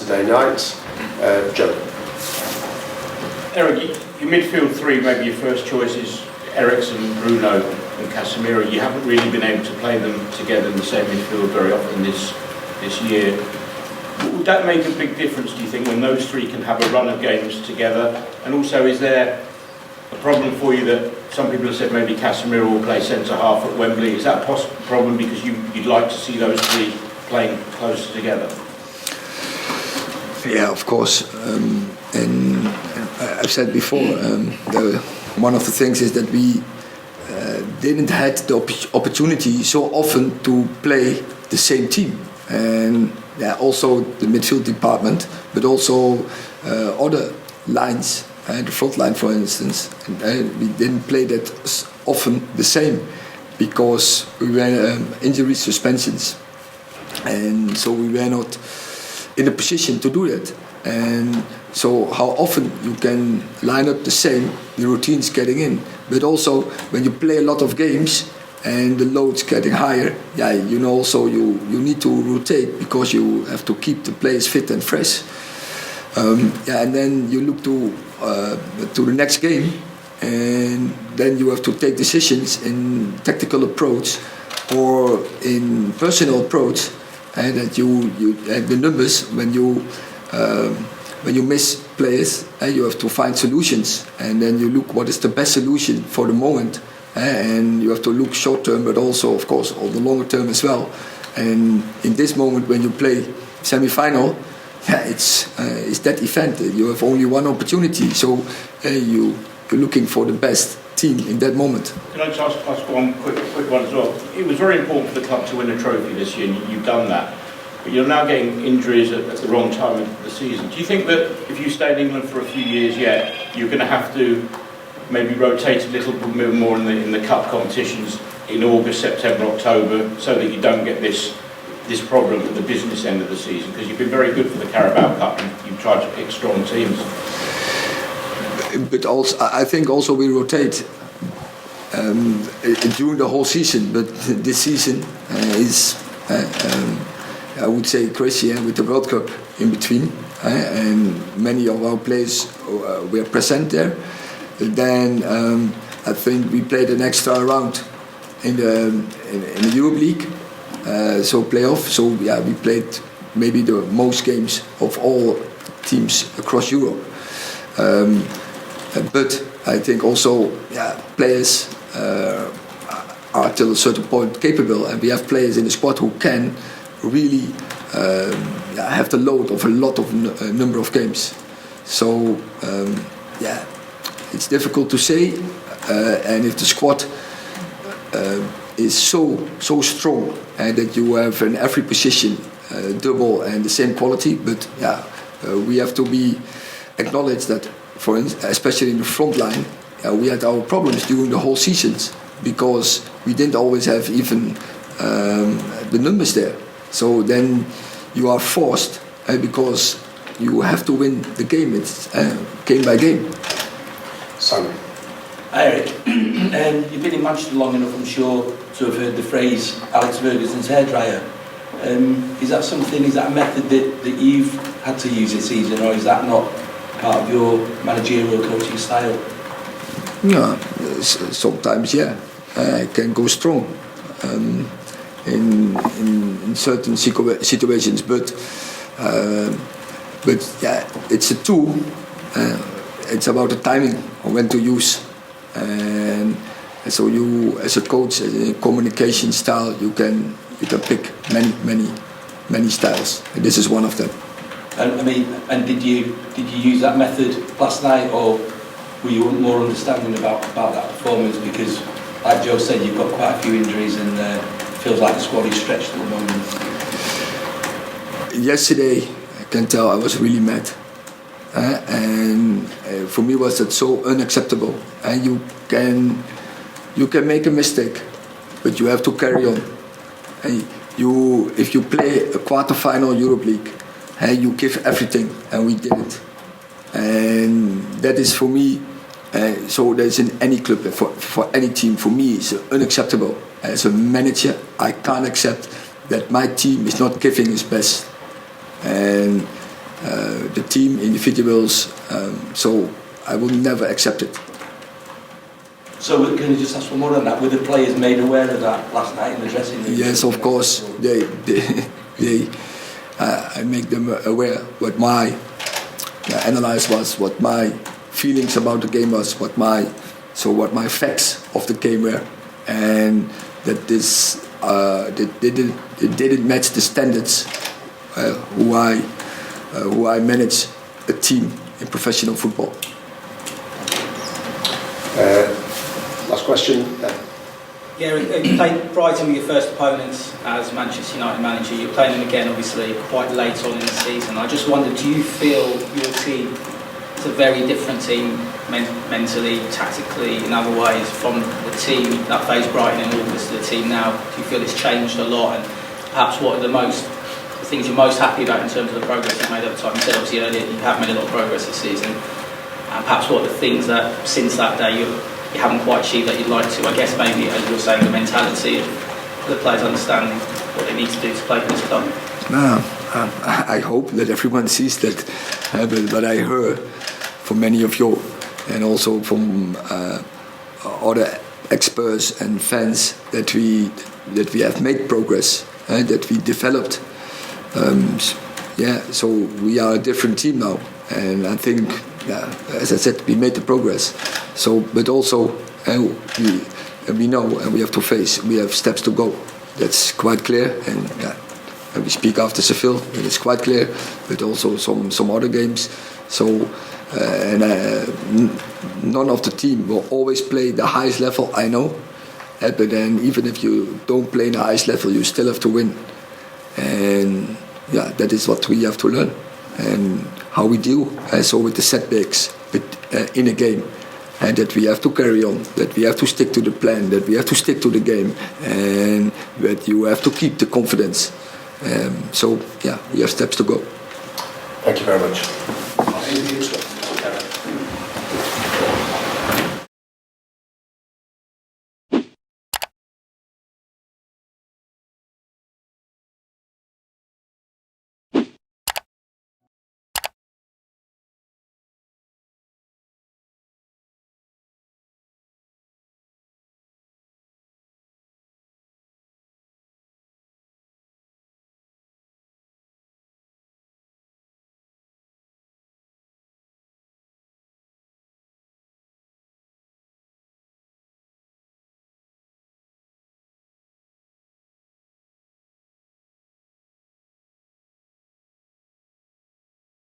Saturday night. Joe. Erik, your midfield three, maybe your first choice is Eriksen, Bruno and Casemiro. You haven't really been able to play them together in the same midfield very often this year. Would that make a big difference, do you think, when those three can have a run of games together? And also, is there a problem for you that some people have said maybe Casemiro will play centre-half at Wembley? Is that a possible problem because you'd like to see those three playing closer together? Yeah, of course. And I've said before, one of the things is that we didn't had the opportunity so often to play the same team. And also the midfield department, but also other lines, the front line, for instance. And we didn't play that often the same because we were injury suspensions, and so we were not in a position to do that. And so how often you can line up the same, the routine's getting in, but also when you play a lot of games and the load's getting higher, also you need to rotate because you have to keep the players fit and fresh. And then you look to the next game, and then you have to take decisions in tactical approach or in personal approach, and that you the numbers when you miss players, you have to find solutions, and then you look what is the best solution for the moment. And you have to look short term, but also, of course, on the longer term as well. And in this moment, when you play semi-final, it's that event. You have only one opportunity, so you're looking for the best team in that moment. Can I just ask one quick one as well? It was very important for the club to win a trophy this year, and you've done that. But you're now getting injuries at the wrong time of the season. Do you think that if you stay in England for a few years yet, you're going to have to maybe rotate a little bit more in the cup competitions in August, September, October, so that you don't get this problem at the business end of the season? Because you've been very good for the Carabao Cup and you've tried to pick strong teams. But also, I think also we rotate during the whole season. But this season is, I would say, crazy with the World Cup in between, and many of our players were present there. Then I think we played an extra round in the Europe League, so playoff. So we played maybe the most games of all teams across Europe. But I think also players are till a certain point capable, and we have players in the squad who can really have the load of a lot of number of games. So it's difficult to say, and if the squad is so strong and that you have in every position double and the same quality, but we have to be acknowledged that, for instance, especially in the front line, we had our problems during the whole seasons because we didn't always have even the numbers there. So then you are forced because you have to win the game. It's game by game. Simon. Hi Erik, you've been in Manchester long enough, I'm sure, to have heard the phrase Alex Ferguson's hairdryer. Is that a method that you've had to use this season, or is that not part of your managerial coaching style? No, sometimes I can go strong in certain situations, but it's a tool. It's about the timing of when to use, and so you, as a coach, as a communication style, you can pick many styles, and this is one of them. And did you use that method last night, or were you more understanding about that performance? Because, like Joe said, you've got quite a few injuries, and it feels like the squad is stretched at the moment. Yesterday, I can tell I was really mad. And for me was that so unacceptable. And you can make a mistake, but you have to carry on. And if you play a quarter-final Europe League, you give everything, and we did it. And that is for me. So that's in any club, for any team. For me, it's unacceptable. As a manager, I can't accept that my team is not giving its best. And the team, individuals. So I will never accept it. So can you just ask for more on that? Were the players made aware of that last night in the dressing room? Yes, of course. I make them aware what my analysis was, what my feelings about the game was, what my facts of the game were, and that this it didn't match the standards who I manage a team in professional football. Last question. Yeah, you played Brighton with your first opponents as Manchester United manager. You're playing them again, obviously, quite late on in the season. I just wondered, do you feel your team is a very different team mentally, tactically, in other ways, from the team that faced Brighton in August to the team now? Do you feel it's changed a lot? And perhaps what are the things you're most happy about in terms of the progress you've made over time? You said obviously earlier you have made a lot of progress this season. And perhaps what are the things that, since that day, you haven't quite achieved that you'd like to? I guess maybe, as you're saying, the mentality of the players understanding what they need to do to play for this club. I hope that everyone sees that, but I heard from many of you and also from other experts and fans that we have made progress, that we developed. So we are a different team now, and I think, as I said, we made the progress. So, but also we know, and we have to face. We have steps to go. That's quite clear, and we speak after Seville, and it's quite clear. But also some other games. So, none of the team will always play the highest level. I know, but then even if you don't play the highest level, you still have to win. And that is what we have to learn, and how we deal also with the setbacks in a game, and that we have to carry on, that we have to stick to the plan, that we have to stick to the game, and that you have to keep the confidence. We have steps to go. Thank you very much.